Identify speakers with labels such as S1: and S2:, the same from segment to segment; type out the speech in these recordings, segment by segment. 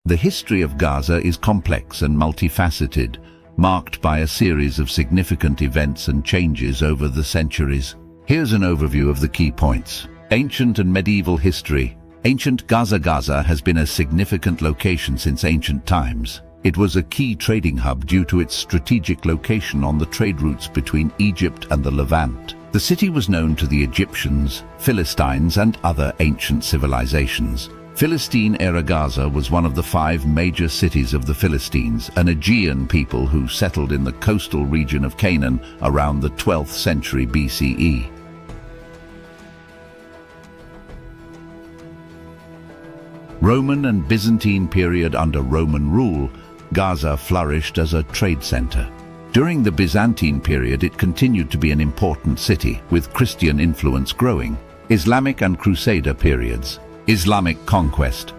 S1: The history of Gaza is complex and multifaceted, marked by a series of significant events and changes over the centuries. Here's an overview of the key points. Ancient and medieval history. Ancient Gaza has been a significant location since ancient times. It was a key trading hub due to its strategic location on the trade routes between Egypt and the Levant. The city was known to the Egyptians, Philistines, and other ancient civilizations. Philistine-era Gaza was one of the 5 major cities of the Philistines, an Aegean people who settled in the coastal region of Canaan around the 12th century BCE. Roman and Byzantine period. Under Roman rule, Gaza flourished as a trade center. During the Byzantine period, it continued to be an important city, with Christian influence growing. Islamic and Crusader periods. Islamic conquest.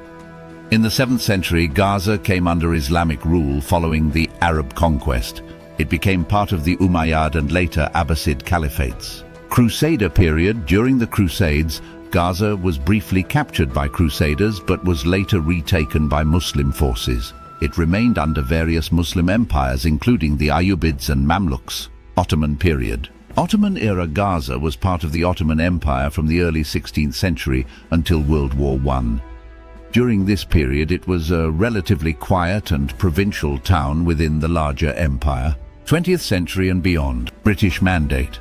S1: In the 7th century, Gaza came under Islamic rule following the Arab conquest. It became part of the Umayyad and later Abbasid caliphates. Crusader period. During the Crusades, Gaza was briefly captured by Crusaders but was later retaken by Muslim forces. It remained under various Muslim empires, including the Ayyubids and Mamluks. Ottoman period. Ottoman-era Gaza was part of the Ottoman Empire from the early 16th century until World War I. During this period, it was a relatively quiet and provincial town within the larger empire. 20th century and beyond. British Mandate.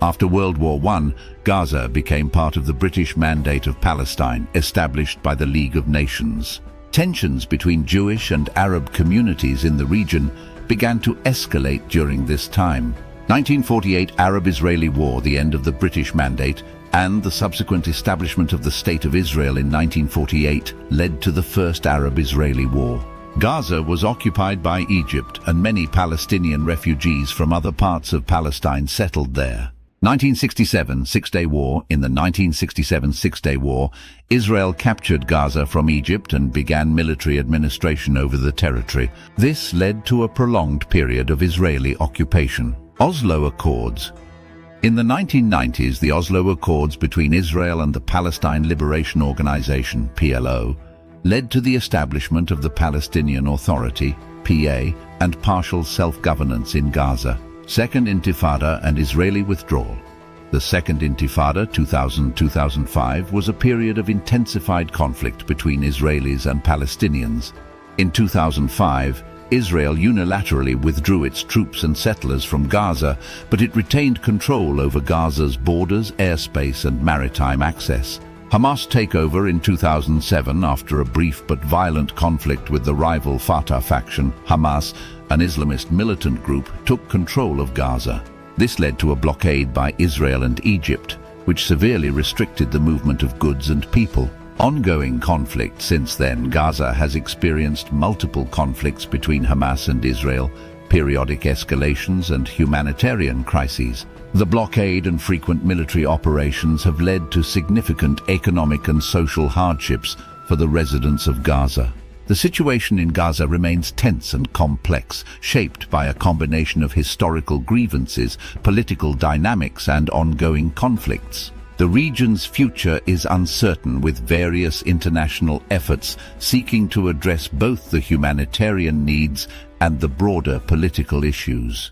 S1: After World War I, Gaza became part of the British Mandate of Palestine, established by the League of Nations. Tensions between Jewish and Arab communities in the region began to escalate during this time. 1948 Arab-Israeli War, the end of the British Mandate, and the subsequent establishment of the State of Israel in 1948 led to the First Arab-Israeli War. Gaza was occupied by Egypt, and many Palestinian refugees from other parts of Palestine settled there. 1967 Six-Day War. In the 1967 Six-Day War, Israel captured Gaza from Egypt and began military administration over the territory. This led to a prolonged period of Israeli occupation. Oslo Accords. In the 1990s, the Oslo Accords between Israel and the Palestine Liberation Organization, PLO, led to the establishment of the Palestinian Authority, PA, and partial self-governance in Gaza. Second Intifada and Israeli withdrawal. The Second Intifada, 2000-2005, was a period of intensified conflict between Israelis and Palestinians. In 2005, Israel unilaterally withdrew its troops and settlers from Gaza, but it retained control over Gaza's borders, airspace, and maritime access. Hamas takeover in 2007 after a brief but violent conflict with the rival Fatah faction. Hamas, an Islamist militant group, took control of Gaza. This led to a blockade by Israel and Egypt, which severely restricted the movement of goods and people. Ongoing conflict since then. Gaza has experienced multiple conflicts between Hamas and Israel, periodic escalations and humanitarian crises. The blockade and frequent military operations have led to significant economic and social hardships for the residents of Gaza. The situation in Gaza remains tense and complex, shaped by a combination of historical grievances, political dynamics, and ongoing conflicts. The region's future is uncertain, with various international efforts seeking to address both the humanitarian needs and the broader political issues.